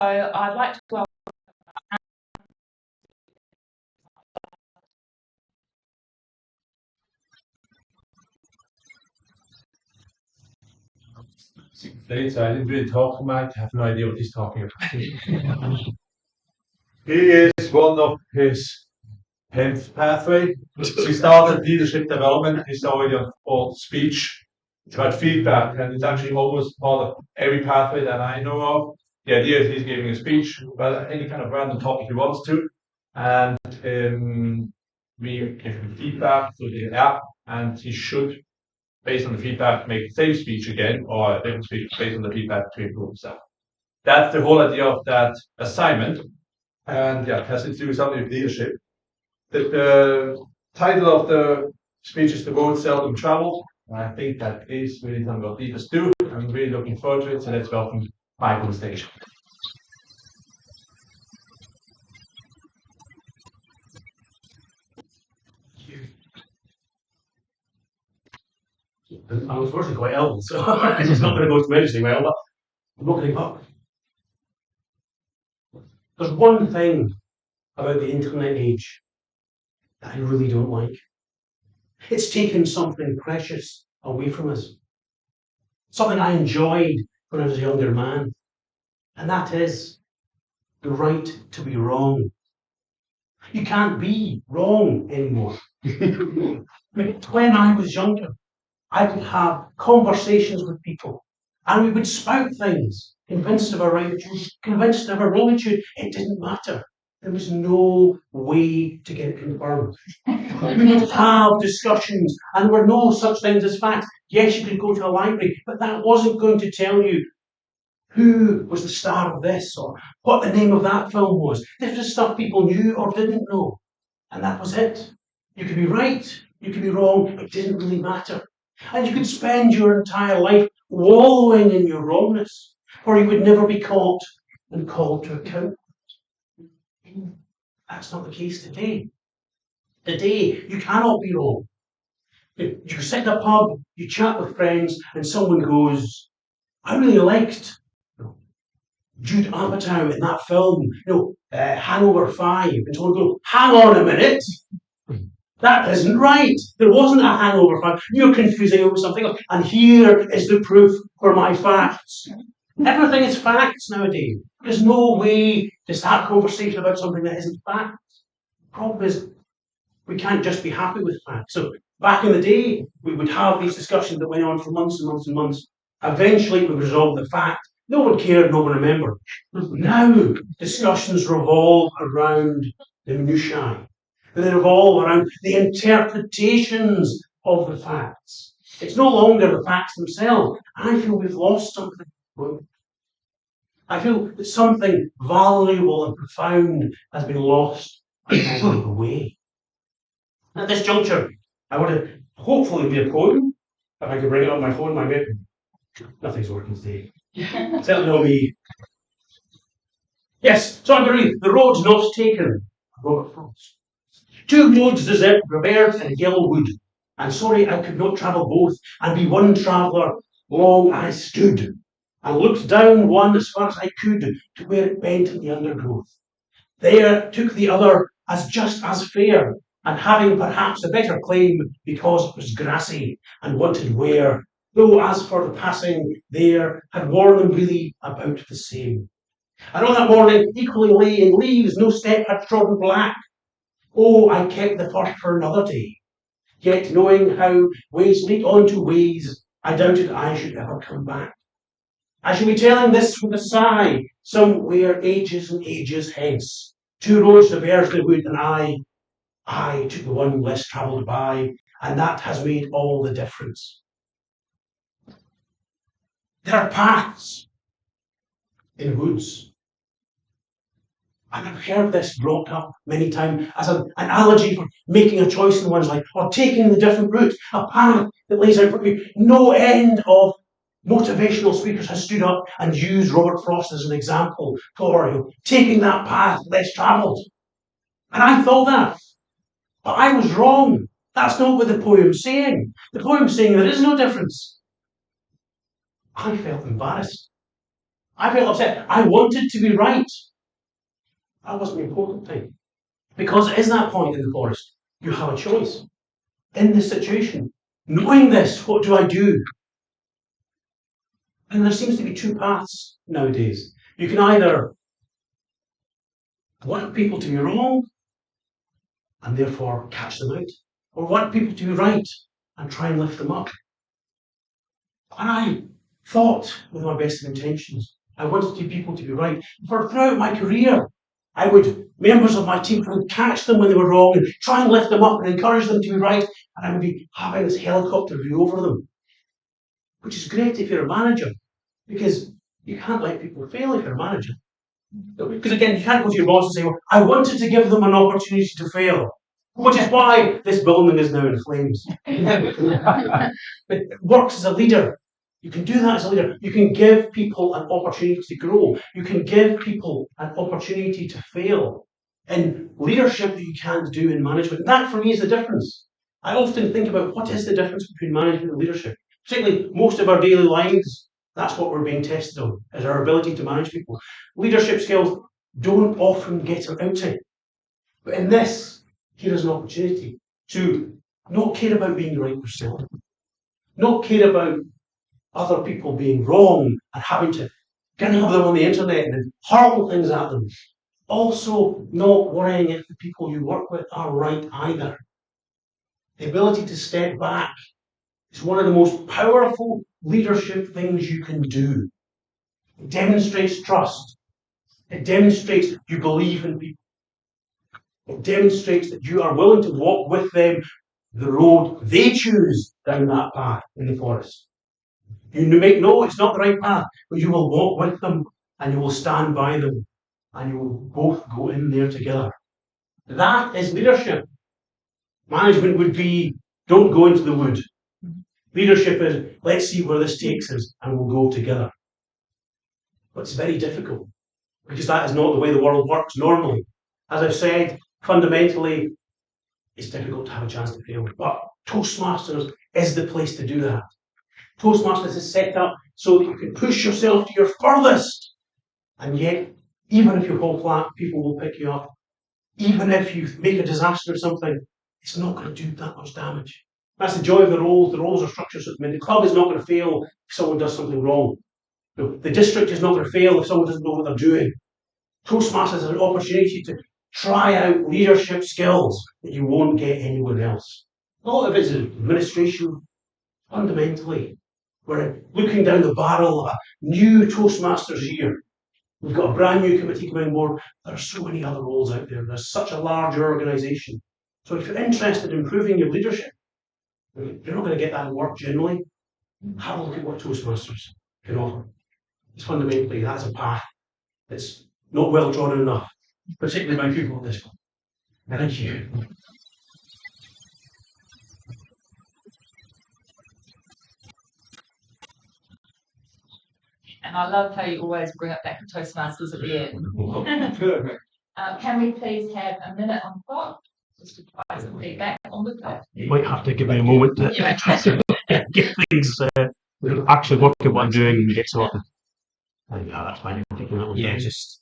I'd like to welcome. Later, I didn't really talk to Mike. I have no idea what he's talking about. He is one of his 10th pathway. We started leadership development. He's already on called speech. It's about feedback, and it's actually almost part of every pathway that I know of. The idea is he's giving a speech about any kind of random topic he wants to, and we give him feedback through the app, and he should, based on the feedback, make the same speech again or a different speech based on the feedback to improve himself. That's the whole idea of that assignment, and yeah, it has to do something with leadership. The title of the speech is "The Road Seldom Traveled," and I think that is really something what leaders do. I'm really looking forward to it, so let's welcome Mike on the stage. I was unfortunately quite ill, so it's not going to go to anything well, but I'm not going to give up. There's one thing about the internet age that I really don't like. It's taken something precious away from us, something I enjoyed when I was a younger man, and that is the right to be wrong. You can't be wrong anymore. When I was younger, I would have conversations with people and we would spout things, convinced of our right, convinced of our wrongitude. It didn't matter. There was no way to get it confirmed. We would have discussions and there were no such things as facts. Yes, you could go to a library, but that wasn't going to tell you who was the star of this or what the name of that film was. This was stuff people knew or didn't know. And that was it. You could be right, you could be wrong, it didn't really matter. And you could spend your entire life wallowing in your wrongness, or you would never be caught and called to account. That's not the case today. Today, you cannot be wrong. You sit in a pub, you chat with friends, and someone goes, I really liked Jude Apatow in that film, Hangover 5. And someone goes, hang on a minute. That isn't right. There wasn't a hangover fact. You're confusing it with something else. And here is the proof for my facts. Everything is facts nowadays. There's no way to start a conversation about something that isn't facts. The problem is we can't just be happy with facts. So back in the day, we would have these discussions that went on for months and months and months. Eventually, we resolved the fact. No one cared, no one remembered. Now, discussions revolve around the minutiae. They revolve around the interpretations of the facts. It's no longer the facts themselves. I feel we've lost something. I feel that something valuable and profound has been lost along the way. At this juncture, I want to hopefully be a poem. If I could bring it on my phone, my bit. Nothing's working today. Certainly not me. Yes, so I'm going to read The Road Not Taken, Robert Frost. Two roads desert, Robert and Gilwood, and sorry I could not travel both, and be one traveller. Long I stood, and looked down one as far as I could to where it bent in the undergrowth. There took the other as just as fair, and having perhaps a better claim because it was grassy and wanted wear, though as for the passing there had worn them really about the same. And on that morning equally lay in leaves, no step had trodden black. Oh, I kept the first for another day. Yet knowing how ways lead on to ways, I doubted I should ever come back. I shall be telling this with a sigh, somewhere ages and ages hence. Two roads to Bursleywood and I took the one less travelled by, and that has made all the difference. There are paths in woods. And I've heard this brought up many times as an analogy for making a choice in one's life or taking the different route, a path that lays out for you. No end of motivational speakers has stood up and used Robert Frost as an example for taking that path less travelled. And I thought that, but I was wrong. That's not what the poem's saying. The poem's saying there is no difference. I felt embarrassed. I felt upset. I wanted to be right. That wasn't the important thing. Because it is that point in the forest. You have a choice. In this situation, knowing this, what do I do? And there seems to be two paths nowadays. You can either want people to be wrong and therefore catch them out, or want people to be right and try and lift them up. And I thought, with my best of intentions, I wanted people to be right. For throughout my career, members of my team, I would catch them when they were wrong and try and lift them up and encourage them to be right. And I would be having this helicopter view over them, which is great if you're a manager, because you can't let people fail if you're a manager. Because again, you can't go to your boss and say, well, I wanted to give them an opportunity to fail, which is why this building is now in flames. But it works as a leader. You can do that as a leader. You can give people an opportunity to grow. You can give people an opportunity to fail. In leadership, you can't do in management. And that, for me, is the difference. I often think about what is the difference between management and leadership. Particularly, most of our daily lives, that's what we're being tested on, is our ability to manage people. Leadership skills don't often get out. But in this, here is an opportunity to not care about being right yourself, not care about other people being wrong and having to get them on the internet and hurl things at them. Also, not worrying if the people you work with are right either. The ability to step back is one of the most powerful leadership things you can do. It demonstrates trust. It demonstrates you believe in people. It demonstrates that you are willing to walk with them the road they choose down that path in the forest. You make no, it's not the right path, but you will walk with them and you will stand by them and you will both go in there together. That is leadership. Management would be, don't go into the wood. Leadership is, let's see where this takes us and we'll go together. But it's very difficult because that is not the way the world works normally. As I've said, fundamentally, it's difficult to have a chance to fail. But Toastmasters is the place to do that. Toastmasters is set up so that you can push yourself to your furthest. And yet, even if you fall flat, people will pick you up. Even if you make a disaster or something, it's not going to do that much damage. That's the joy of the roles. The roles are structured. I mean, the club is not going to fail if someone does something wrong. The district is not going to fail if someone doesn't know what they're doing. Toastmasters is an opportunity to try out leadership skills that you won't get anywhere else. A lot of it is administration, fundamentally. We're looking down the barrel of a new Toastmasters year. We've got a brand new committee coming on board. There are so many other roles out there. There's such a large organisation. So if you're interested in improving your leadership, you're not going to get that in work generally. Have a look at what Toastmasters can offer. It's fundamentally, that's a path that's not well trodden enough, particularly by people on this one. Thank you. And I love how you always bring it back to Toastmasters at the end. Can we please have a minute on the clock? Just to provide some feedback on the clock. You might have to give me a moment to get things actually working what I'm doing and get sorted. Yeah, that's fine. Yeah, just.